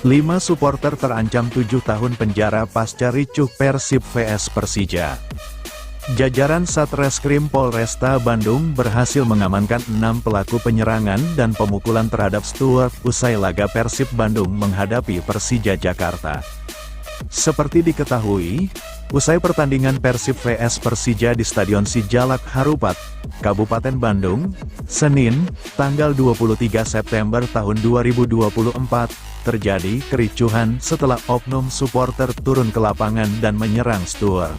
Lima supporter terancam 7 tahun penjara pasca ricuh Persib vs Persija. Jajaran Satreskrim Polresta Bandung berhasil mengamankan 6 pelaku penyerangan dan pemukulan terhadap Stuart usai laga Persib Bandung menghadapi Persija Jakarta. Seperti diketahui, usai pertandingan Persib vs Persija di Stadion Sijalak Harupat, Kabupaten Bandung, Senin, tanggal 23 September tahun 2024, terjadi kericuhan setelah oknum supporter turun ke lapangan dan menyerang Stuart.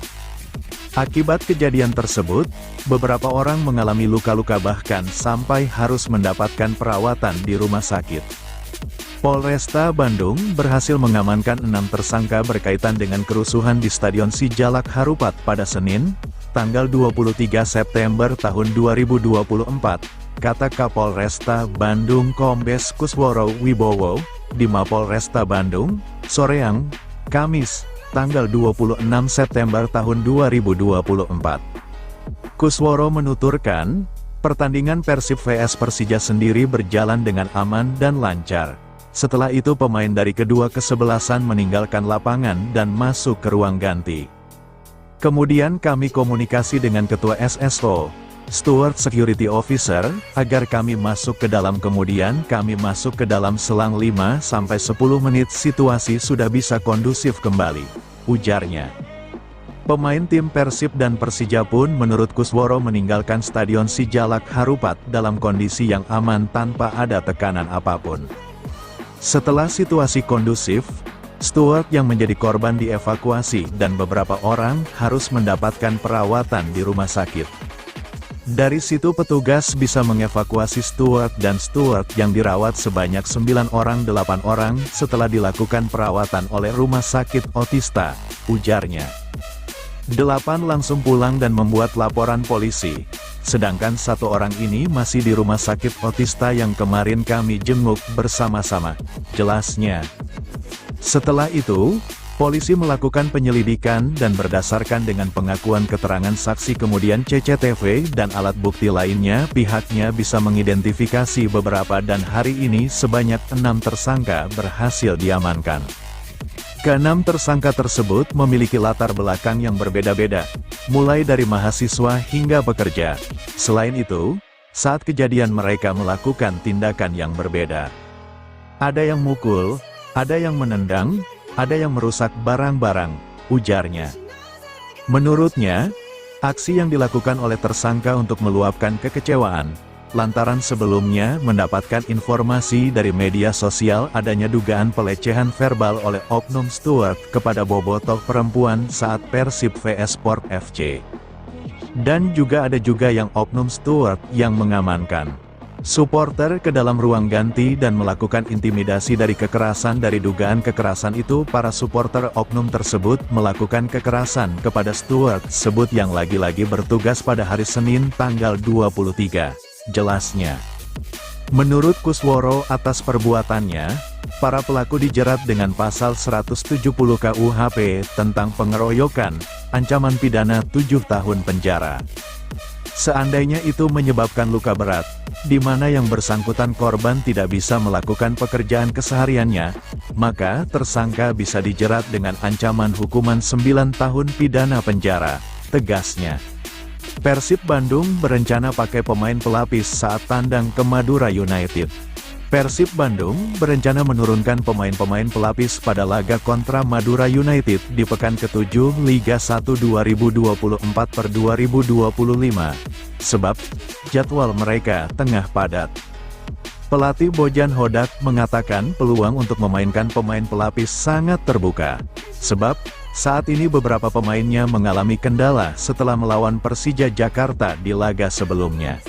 Akibat kejadian tersebut, beberapa orang mengalami luka-luka bahkan sampai harus mendapatkan perawatan di rumah sakit. Polresta Bandung berhasil mengamankan 6 tersangka berkaitan dengan kerusuhan di Stadion Sijalak Harupat pada Senin, tanggal 23 September tahun 2024, kata Kapolresta Bandung Kombes Kusworo Wibowo, di Mapolresta Bandung, Soreang, Kamis, tanggal 26 September tahun 2024. Kusworo menuturkan, pertandingan Persib vs Persija sendiri berjalan dengan aman dan lancar. Setelah itu pemain dari kedua kesebelasan meninggalkan lapangan dan masuk ke ruang ganti. Kemudian kami komunikasi dengan Ketua SSO, Stuart Security Officer, agar kami masuk ke dalam, kemudian kami masuk ke dalam selang 5-10 menit situasi sudah bisa kondusif kembali, ujarnya. Pemain tim Persib dan Persija pun menurut Kusworo meninggalkan Stadion Sijalak Harupat dalam kondisi yang aman tanpa ada tekanan apapun. Setelah situasi kondusif, Stuart yang menjadi korban dievakuasi dan beberapa orang harus mendapatkan perawatan di rumah sakit. Dari situ petugas bisa mengevakuasi Stuart dan Stuart yang dirawat sebanyak 9 orang 8 orang setelah dilakukan perawatan oleh Rumah Sakit Otista, ujarnya. 8 langsung pulang dan membuat laporan polisi, sedangkan 1 orang ini masih di Rumah Sakit Otista yang kemarin kami jenguk bersama-sama, jelasnya. Setelah itu, polisi melakukan penyelidikan dan berdasarkan dengan pengakuan keterangan saksi kemudian CCTV dan alat bukti lainnya pihaknya bisa mengidentifikasi beberapa dan hari ini sebanyak 6 tersangka berhasil diamankan. Ke-6 tersangka tersebut memiliki latar belakang yang berbeda-beda, mulai dari mahasiswa hingga pekerja. Selain itu, saat kejadian mereka melakukan tindakan yang berbeda. Ada yang mukul, ada yang menendang, ada yang merusak barang-barang, ujarnya. Menurutnya, aksi yang dilakukan oleh tersangka untuk meluapkan kekecewaan, lantaran sebelumnya mendapatkan informasi dari media sosial adanya dugaan pelecehan verbal oleh oknum Stuart kepada bobotoh perempuan saat Persib vs Sport FC. Dan juga ada yang oknum Stuart yang mengamankan supporter ke dalam ruang ganti dan melakukan intimidasi dari kekerasan. Dari dugaan kekerasan itu para supporter oknum tersebut melakukan kekerasan kepada Stuart sebut yang lagi-lagi bertugas pada hari Senin tanggal 23, jelasnya. Menurut Kusworo atas perbuatannya, para pelaku dijerat dengan pasal 170 KUHP tentang pengeroyokan, ancaman pidana 7 tahun penjara. Seandainya itu menyebabkan luka berat, di mana yang bersangkutan korban tidak bisa melakukan pekerjaan kesehariannya, maka tersangka bisa dijerat dengan ancaman hukuman 9 tahun pidana penjara, tegasnya. Persib Bandung berencana pakai pemain pelapis saat tandang ke Madura United. Persib Bandung berencana menurunkan pemain-pemain pelapis pada laga kontra Madura United di pekan ke-7 Liga 1 2024/2025, sebab jadwal mereka tengah padat. Pelatih Bojan Hodak mengatakan peluang untuk memainkan pemain pelapis sangat terbuka. Sebab, saat ini beberapa pemainnya mengalami kendala setelah melawan Persija Jakarta di laga sebelumnya.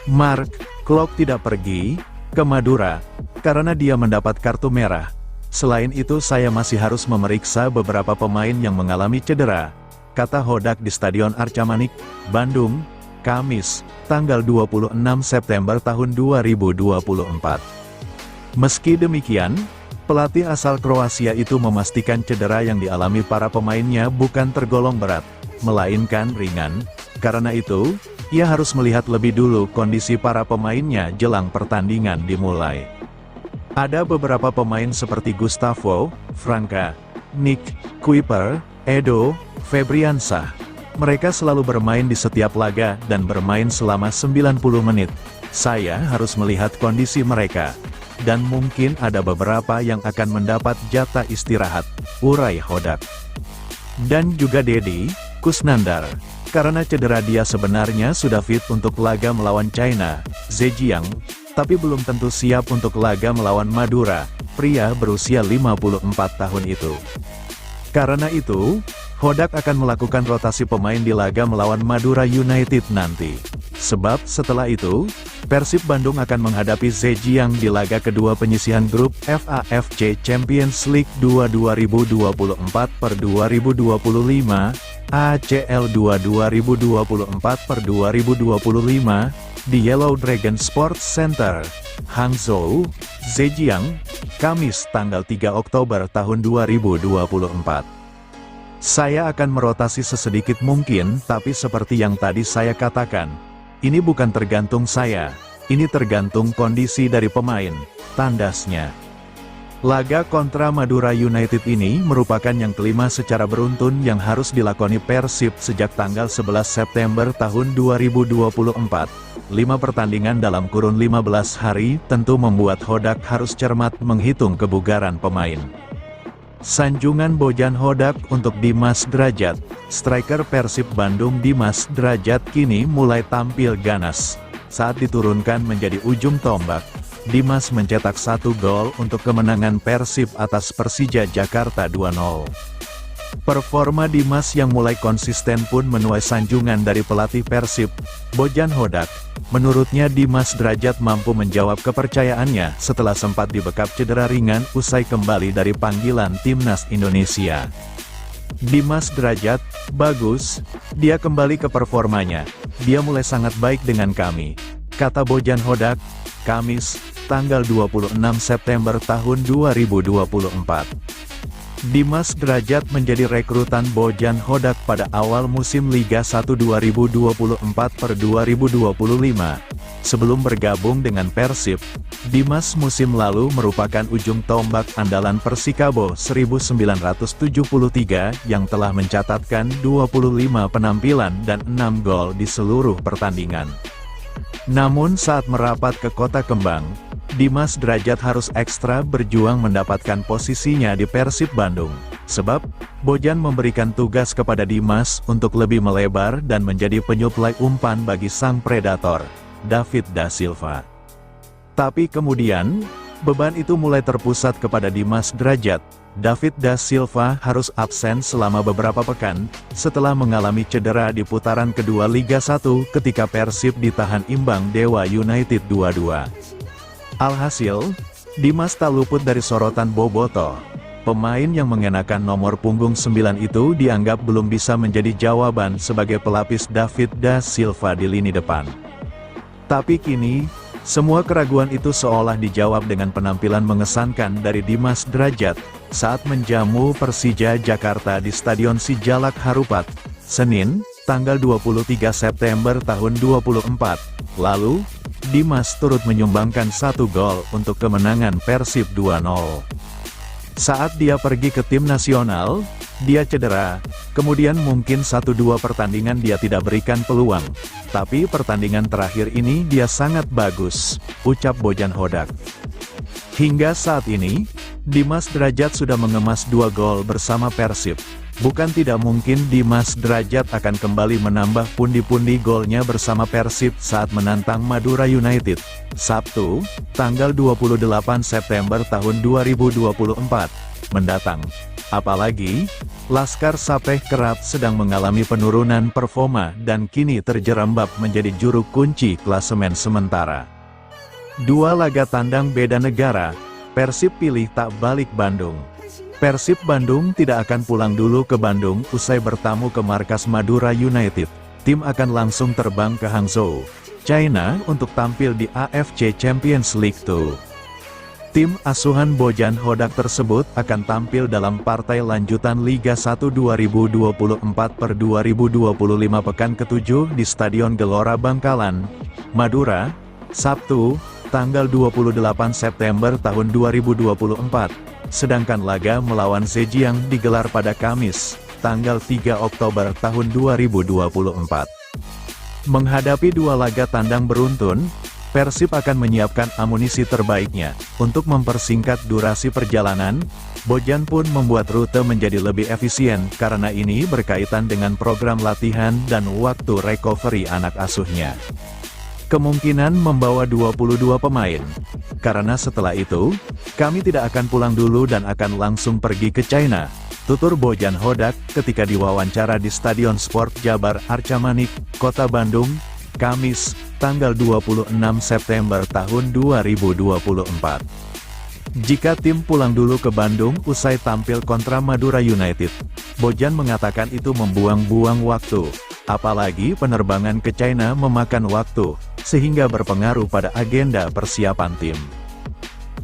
Mark Klok tidak pergi ke Madura karena dia mendapat kartu merah. Selain itu saya masih harus memeriksa beberapa pemain yang mengalami cedera, kata Hodak di Stadion Arca Manik, Bandung, Kamis, tanggal 26 September tahun 2024. Meski demikian, pelatih asal Kroasia itu memastikan cedera yang dialami para pemainnya bukan tergolong berat, melainkan ringan. Karena itu, ia harus melihat lebih dulu kondisi para pemainnya jelang pertandingan dimulai. Ada beberapa pemain seperti Gustavo, Franca, Nick, Kuiper, Edo, Febriansah. Mereka selalu bermain di setiap laga dan bermain selama 90 menit. Saya harus melihat kondisi mereka. Dan mungkin ada beberapa yang akan mendapat jatah istirahat, urai Hodak. Dan juga Deddy Kusnandar, karena cedera dia sebenarnya sudah fit untuk laga melawan China, Zhejiang, tapi belum tentu siap untuk laga melawan Madura, pria berusia 54 tahun itu. Karena itu, Hodak akan melakukan rotasi pemain di laga melawan Madura United nanti. Sebab setelah itu, Persib Bandung akan menghadapi Zhejiang di laga kedua penyisihan grup FAFC Champions League 2 2024/2025, ACL 2 2024/2025, di Yellow Dragon Sports Center, Hangzhou, Zhejiang, Kamis tanggal 3 Oktober tahun 2024. Saya akan merotasi sesedikit mungkin, tapi seperti yang tadi saya katakan, ini bukan tergantung saya, ini tergantung kondisi dari pemain, tandasnya. Laga kontra Madura United ini merupakan yang kelima secara beruntun yang harus dilakoni Persib sejak tanggal 11 September tahun 2024. 5 pertandingan dalam kurun 15 hari tentu membuat Hodak harus cermat menghitung kebugaran pemain. Sanjungan Bojan Hodak untuk Dimas Drajat. Striker Persib Bandung Dimas Drajat kini mulai tampil ganas. Saat diturunkan menjadi ujung tombak, Dimas mencetak 1 gol untuk kemenangan Persib atas Persija Jakarta 2-0. Performa Dimas yang mulai konsisten pun menuai sanjungan dari pelatih Persib, Bojan Hodak. Menurutnya Dimas Drajat mampu menjawab kepercayaannya setelah sempat dibekap cedera ringan usai kembali dari panggilan Timnas Indonesia. Dimas Drajat, bagus, dia kembali ke performanya, dia mulai sangat baik dengan kami, kata Bojan Hodak, Kamis, tanggal 26 September tahun 2024. Dimas Drajat menjadi rekrutan Bojan Hodak pada awal musim Liga 1 2024/2025. Sebelum bergabung dengan Persib, Dimas musim lalu merupakan ujung tombak andalan Persikabo 1973 yang telah mencatatkan 25 penampilan dan 6 gol di seluruh pertandingan. Namun saat merapat ke Kota Kembang, Dimas Drajat harus ekstra berjuang mendapatkan posisinya di Persib Bandung. Sebab, Bojan memberikan tugas kepada Dimas untuk lebih melebar dan menjadi penyuplai umpan bagi sang predator, David da Silva. Tapi kemudian, beban itu mulai terpusat kepada Dimas Drajat. David da Silva harus absen selama beberapa pekan, setelah mengalami cedera di putaran kedua Liga 1 ketika Persib ditahan imbang Dewa United 2-2. Alhasil, Dimas tak luput dari sorotan Boboto. Pemain yang mengenakan nomor punggung 9 itu dianggap belum bisa menjadi jawaban sebagai pelapis David da Silva di lini depan. Tapi kini, semua keraguan itu seolah dijawab dengan penampilan mengesankan dari Dimas Drajat saat menjamu Persija Jakarta di Stadion Sijalak Harupat, Senin, tanggal 23 September tahun 2024. Lalu, Dimas turut menyumbangkan 1 gol untuk kemenangan Persib 2-0. Saat dia pergi ke tim nasional, dia cedera, kemudian mungkin 1-2 pertandingan dia tidak berikan peluang. Tapi pertandingan terakhir ini dia sangat bagus, ucap Bojan Hodak. Hingga saat ini, Dimas Drajat sudah mengemas 2 gol bersama Persib. Bukan tidak mungkin Dimas Drajat akan kembali menambah pundi-pundi golnya bersama Persib saat menantang Madura United, Sabtu, tanggal 28 September tahun 2024. mendatang. Apalagi, Laskar Sapeh kerap sedang mengalami penurunan performa dan kini terjerembab menjadi juru kunci klasemen sementara. Dua laga tandang beda negara, Persib pilih tak balik Bandung. Persib Bandung tidak akan pulang dulu ke Bandung usai bertamu ke markas Madura United. Tim akan langsung terbang ke Hangzhou, China untuk tampil di AFC Champions League 2. Tim asuhan Bojan Hodak tersebut akan tampil dalam partai lanjutan Liga 1 2024/2025 pekan ke-7 di Stadion Gelora Bangkalan, Madura, Sabtu, tanggal 28 September tahun 2024. Sedangkan laga melawan Zhejiang digelar pada Kamis, tanggal 3 Oktober tahun 2024. Menghadapi dua laga tandang beruntun, Persib akan menyiapkan amunisi terbaiknya. Untuk mempersingkat durasi perjalanan, Bojan pun membuat rute menjadi lebih efisien karena ini berkaitan dengan program latihan dan waktu recovery anak asuhnya. Kemungkinan membawa 22 pemain. Karena setelah itu, kami tidak akan pulang dulu dan akan langsung pergi ke China, tutur Bojan Hodak ketika diwawancara di Stadion Sport Jabar Arca Manik, Kota Bandung, Kamis, tanggal 26 September tahun 2024. Jika tim pulang dulu ke Bandung usai tampil kontra Madura United, Bojan mengatakan itu membuang-buang waktu, apalagi penerbangan ke China memakan waktu, sehingga berpengaruh pada agenda persiapan tim.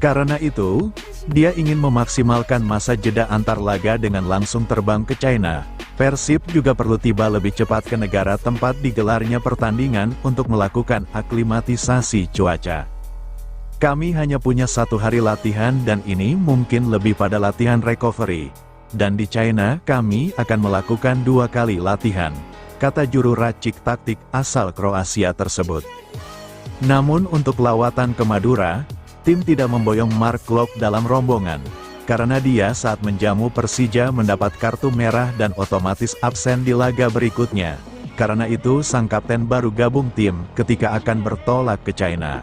Karena itu, dia ingin memaksimalkan masa jeda antar laga dengan langsung terbang ke China. Persib juga perlu tiba lebih cepat ke negara tempat digelarnya pertandingan untuk melakukan aklimatisasi cuaca. Kami hanya punya 1 hari latihan dan ini mungkin lebih pada latihan recovery. Dan di China kami akan melakukan 2 kali latihan, kata juru racik taktik asal Kroasia tersebut. Namun untuk lawatan ke Madura, tim tidak memboyong Mark Klok dalam rombongan. Karena dia saat menjamu Persija mendapat kartu merah dan otomatis absen di laga berikutnya. Karena itu sang kapten baru gabung tim ketika akan bertolak ke China.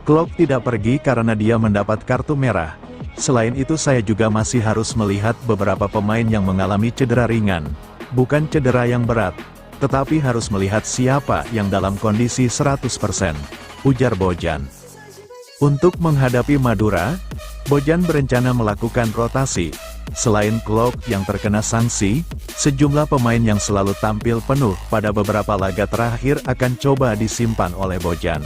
Klok tidak pergi karena dia mendapat kartu merah. Selain itu saya juga masih harus melihat beberapa pemain yang mengalami cedera ringan. Bukan cedera yang berat, tetapi harus melihat siapa yang dalam kondisi 100%, ujar Bojan. Untuk menghadapi Madura, Bojan berencana melakukan rotasi. Selain Klok yang terkena sanksi, sejumlah pemain yang selalu tampil penuh pada beberapa laga terakhir akan coba disimpan oleh Bojan.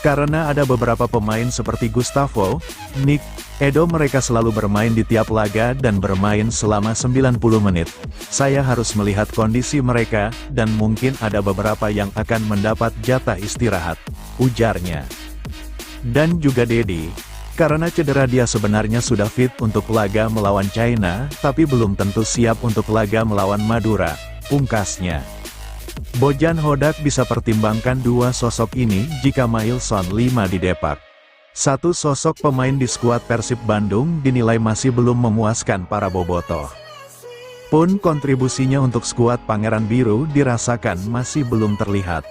Karena ada beberapa pemain seperti Gustavo, Nick, Edo mereka selalu bermain di tiap laga dan bermain selama 90 menit. Saya harus melihat kondisi mereka, dan mungkin ada beberapa yang akan mendapat jatah istirahat, ujarnya. Dan juga Dedi. Karena cedera dia sebenarnya sudah fit untuk laga melawan China, tapi belum tentu siap untuk laga melawan Madura, pungkasnya. Bojan Hodak bisa pertimbangkan 2 sosok ini jika Mailson 5 didepak. 1 sosok pemain di skuad Persib Bandung dinilai masih belum memuaskan para bobotoh. Pun kontribusinya untuk skuad Pangeran Biru dirasakan masih belum terlihat.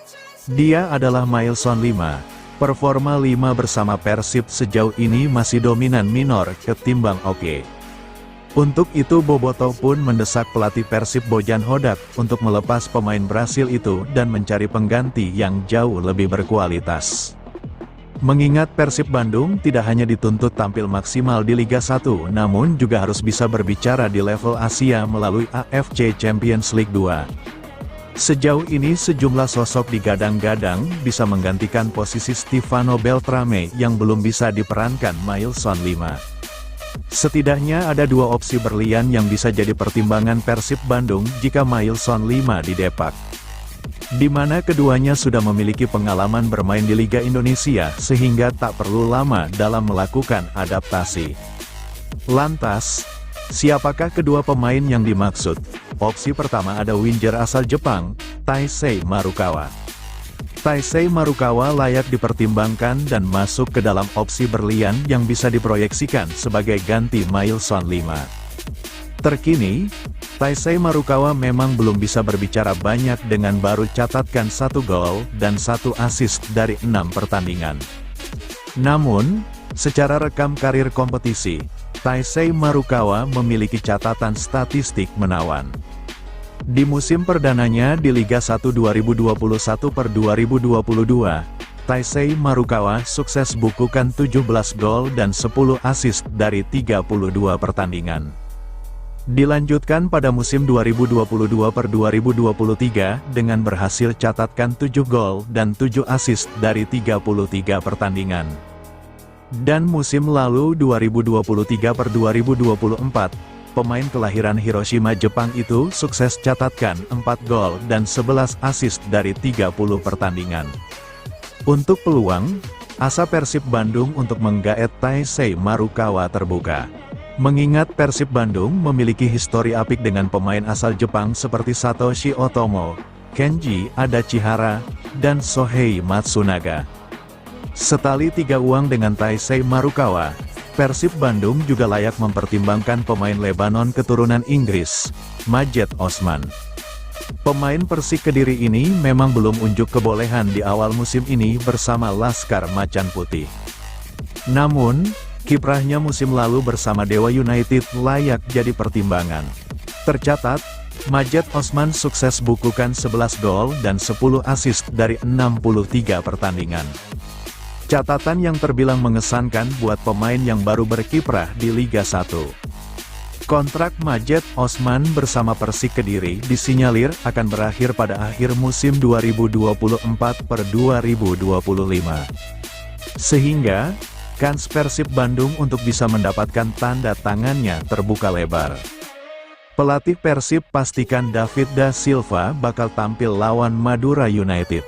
Dia adalah Mailson 5. Performa 5 bersama Persib sejauh ini masih dominan minor ketimbang oke. Untuk itu Bobotoh pun mendesak pelatih Persib Bojan Hodak untuk melepas pemain Brasil itu dan mencari pengganti yang jauh lebih berkualitas. Mengingat Persib Bandung tidak hanya dituntut tampil maksimal di Liga 1 namun juga harus bisa berbicara di level Asia melalui AFC Champions League 2. Sejauh ini sejumlah sosok digadang-gadang bisa menggantikan posisi Stefano Beltrame yang belum bisa diperankan Mailson 5. Setidaknya ada 2 opsi berlian yang bisa jadi pertimbangan Persib Bandung jika Mailson 5 didepak. Di mana keduanya sudah memiliki pengalaman bermain di Liga Indonesia sehingga tak perlu lama dalam melakukan adaptasi. Lantas, siapakah kedua pemain yang dimaksud? Opsi pertama ada winger asal Jepang, Taisei Marukawa. Taisei Marukawa layak dipertimbangkan dan masuk ke dalam opsi berlian yang bisa diproyeksikan sebagai ganti Mailson 5. Terkini, Taisei Marukawa memang belum bisa berbicara banyak dengan baru catatkan 1 gol dan 1 assist dari 6 pertandingan. Namun, secara rekam karir kompetisi, Taisei Marukawa memiliki catatan statistik menawan. Di musim perdananya di Liga 1 2021/2022, Taisei Marukawa sukses bukukan 17 gol dan 10 assist dari 32 pertandingan. Dilanjutkan pada musim 2022/2023 dengan berhasil catatkan 7 gol dan 7 assist dari 33 pertandingan. Dan musim lalu 2023/2024, pemain kelahiran Hiroshima, Jepang itu sukses catatkan 4 gol dan 11 assist dari 30 pertandingan. Untuk peluang, asa Persib Bandung untuk menggaet Taisei Marukawa terbuka. Mengingat Persib Bandung memiliki histori apik dengan pemain asal Jepang seperti Satoshi Otomo, Kenji Adachihara, dan Shohei Matsunaga. Setali 3 uang dengan Taisei Marukawa, Persib Bandung juga layak mempertimbangkan pemain Lebanon keturunan Inggris, Majed Osman. Pemain Persik Kediri ini memang belum unjuk kebolehan di awal musim ini bersama Laskar Macan Putih. Namun, kiprahnya musim lalu bersama Dewa United layak jadi pertimbangan. Tercatat, Majed Osman sukses bukukan 11 gol dan 10 assist dari 63 pertandingan. Catatan yang terbilang mengesankan buat pemain yang baru berkiprah di Liga 1. Kontrak Majed Osman bersama Persik Kediri disinyalir akan berakhir pada akhir musim 2024/2025. Sehingga, kans Persib Bandung untuk bisa mendapatkan tanda tangannya terbuka lebar. Pelatih Persib pastikan David da Silva bakal tampil lawan Madura United.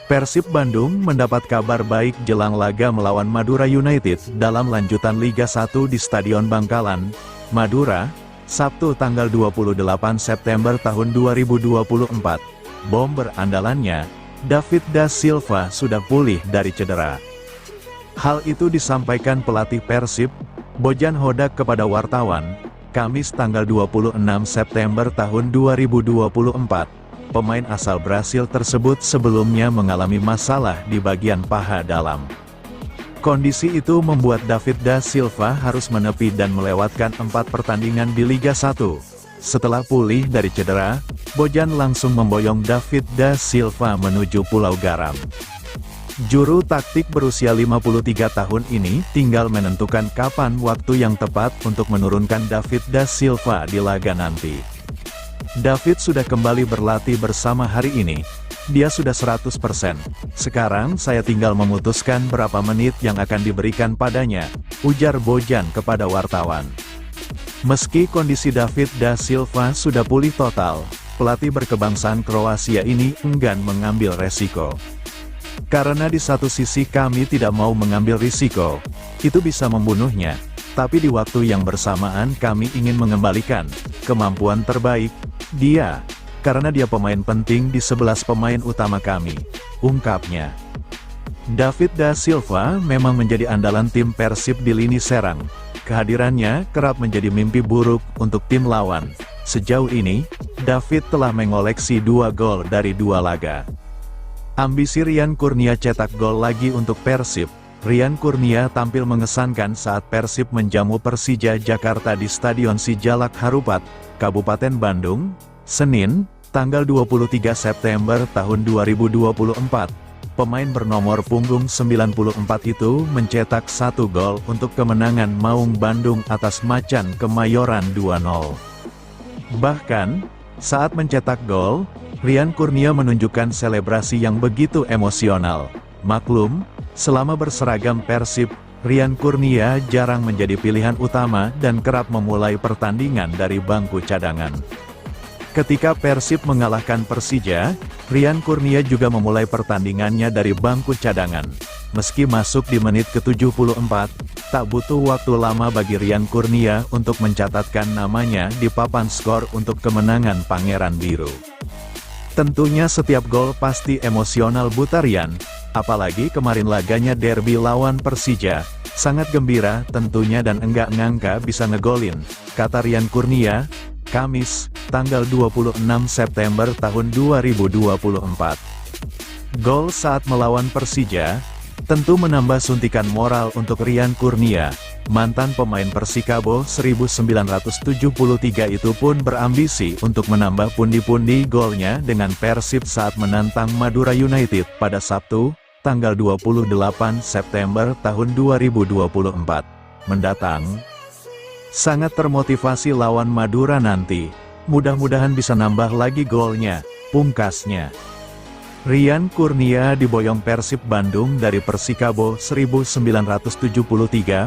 Persib Bandung mendapat kabar baik jelang laga melawan Madura United dalam lanjutan Liga 1 di Stadion Bangkalan, Madura, Sabtu tanggal 28 September tahun 2024. Bomber andalannya, David da Silva sudah pulih dari cedera. Hal itu disampaikan pelatih Persib, Bojan Hodak kepada wartawan, Kamis tanggal 26 September tahun 2024. Pemain asal Brasil tersebut sebelumnya mengalami masalah di bagian paha dalam. Kondisi itu membuat David da Silva harus menepi dan melewatkan 4 pertandingan di Liga 1. Setelah pulih dari cedera, Bojan langsung memboyong David da Silva menuju Pulau Garam. Juru taktik berusia 53 tahun ini tinggal menentukan kapan waktu yang tepat untuk menurunkan David da Silva di laga nanti. David sudah kembali berlatih bersama hari ini. Dia sudah 100%. Sekarang saya tinggal memutuskan berapa menit yang akan diberikan padanya, ujar Bojan kepada wartawan. Meski kondisi David da Silva sudah pulih total, pelatih berkebangsaan Kroasia ini enggan mengambil resiko. Karena di satu sisi kami tidak mau mengambil risiko, itu bisa membunuhnya. Tapi di waktu yang bersamaan kami ingin mengembalikan kemampuan terbaik dia, karena dia pemain penting di 11 pemain utama kami, ungkapnya. David da Silva memang menjadi andalan tim Persib di lini serang. Kehadirannya kerap menjadi mimpi buruk untuk tim lawan. Sejauh ini, David telah mengoleksi 2 gol dari 2 laga. Ambisi Rian Kurnia cetak gol lagi untuk Persib. Rian Kurnia tampil mengesankan saat Persib menjamu Persija Jakarta di Stadion Sijalak Harupat, Kabupaten Bandung, Senin, tanggal 23 September tahun 2024. Pemain bernomor punggung 94 itu mencetak 1 gol untuk kemenangan Maung Bandung atas Macan Kemayoran 2-0. Bahkan, saat mencetak gol, Rian Kurnia menunjukkan selebrasi yang begitu emosional. Maklum, selama berseragam Persib, Rian Kurnia jarang menjadi pilihan utama dan kerap memulai pertandingan dari bangku cadangan. Ketika Persib mengalahkan Persija, Rian Kurnia juga memulai pertandingannya dari bangku cadangan. Meski masuk di menit ke-74, tak butuh waktu lama bagi Rian Kurnia untuk mencatatkan namanya di papan skor untuk kemenangan Pangeran Biru. Tentunya setiap gol pasti emosional buta Rian, apalagi kemarin laganya derby lawan Persija. Sangat gembira tentunya dan enggak ngangka bisa ngegolin, kata Rian Kurnia, Kamis, tanggal 26 September tahun 2024. Gol saat melawan Persija tentu menambah suntikan moral untuk Rian Kurnia. mantan pemain Persikabo 1973 itu pun berambisi untuk menambah pundi-pundi golnya dengan Persib saat menantang Madura United pada Sabtu, tanggal 28 September tahun 2024 mendatang. Sangat termotivasi lawan Madura nanti, mudah-mudahan bisa nambah lagi golnya, pungkasnya. Rian Kurnia diboyong Persib Bandung dari Persikabo 1973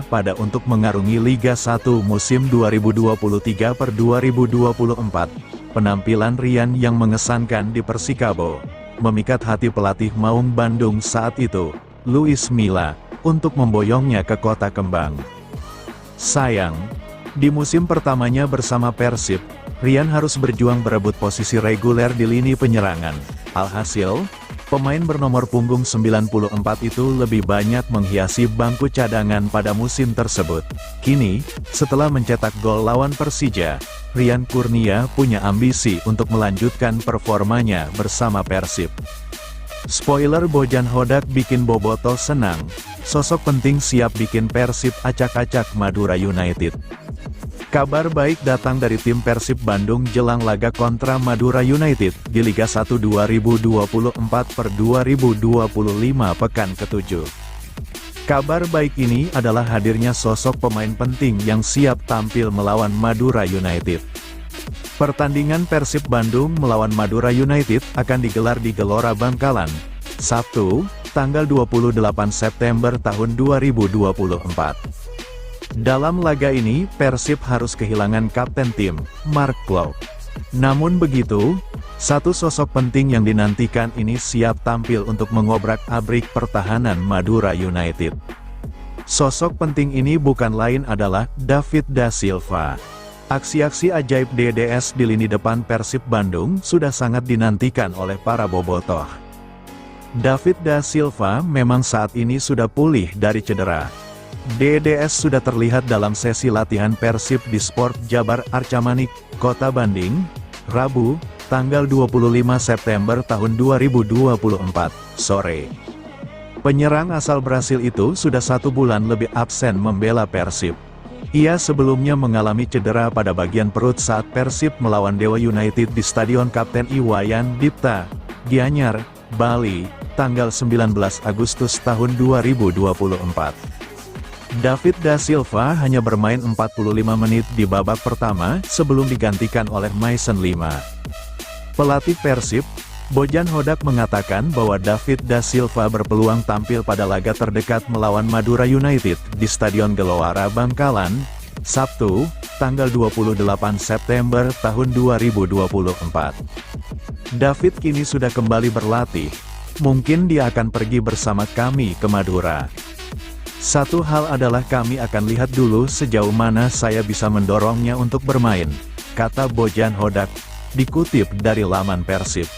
pada untuk mengarungi Liga 1 musim 2023/2024. Penampilan Rian yang mengesankan di Persikabo memikat hati pelatih Maung Bandung saat itu, Luis Milla, untuk memboyongnya ke Kota Kembang. Sayang, di musim pertamanya bersama Persib, Rian harus berjuang berebut posisi reguler di lini penyerangan. Alhasil, pemain bernomor punggung 94 itu lebih banyak menghiasi bangku cadangan pada musim tersebut. Kini, setelah mencetak gol lawan Persija, Rian Kurnia punya ambisi untuk melanjutkan performanya bersama Persib. Spoiler Bojan Hodak bikin Bobotoh senang, sosok penting siap bikin Persib acak-acak Madura United. Kabar baik datang dari tim Persib Bandung jelang laga kontra Madura United di Liga 1 2024/2025 pekan ke-7. Kabar baik ini adalah hadirnya sosok pemain penting yang siap tampil melawan Madura United. Pertandingan Persib Bandung melawan Madura United akan digelar di Gelora Bangkalan, Sabtu, tanggal 28 September tahun 2024. Dalam laga ini, Persib harus kehilangan kapten tim, Mark Klok. Namun begitu, satu sosok penting yang dinantikan ini siap tampil untuk mengobrak-abrik pertahanan Madura United. Sosok penting ini bukan lain adalah David Da Silva. Aksi-aksi ajaib DDS di lini depan Persib Bandung sudah sangat dinantikan oleh para bobotoh. David Da Silva memang saat ini sudah pulih dari cedera. DDS sudah terlihat dalam sesi latihan Persib di Sport Jabar Arca-Manik, Kota Bandung, Rabu, tanggal 25 September tahun 2024, sore. Penyerang asal Brasil itu sudah 1 bulan lebih absen membela Persib. Ia sebelumnya mengalami cedera pada bagian perut saat Persib melawan Dewa United di Stadion Kapten Iwayan Dipta, Gianyar, Bali, tanggal 19 Agustus tahun 2024. David Da Silva hanya bermain 45 menit di babak pertama sebelum digantikan oleh Mason Lima. Pelatih Persib, Bojan Hodak mengatakan bahwa David Da Silva berpeluang tampil pada laga terdekat melawan Madura United di Stadion Gelora Bangkalan, Sabtu, tanggal 28 September tahun 2024. David kini sudah kembali berlatih, mungkin dia akan pergi bersama kami ke Madura. Satu hal adalah kami akan lihat dulu sejauh mana saya bisa mendorongnya untuk bermain, kata Bojan Hodak, dikutip dari laman Persib.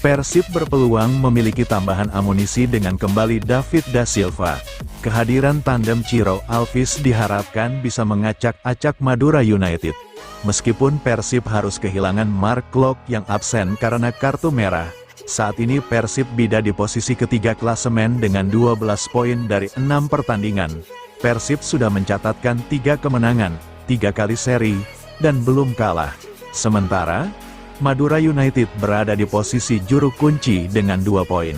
Persib berpeluang memiliki tambahan amunisi dengan kembali David Da Silva. Kehadiran tandem Ciro Alvis diharapkan bisa mengacak-acak Madura United. Meskipun Persib harus kehilangan Mark Klok yang absen karena kartu merah, saat ini Persib berada di posisi ketiga klasemen dengan 12 poin dari 6 pertandingan. Persib sudah mencatatkan 3 kemenangan, 3 kali seri, dan belum kalah. Sementara, Madura United berada di posisi juru kunci dengan 2 poin.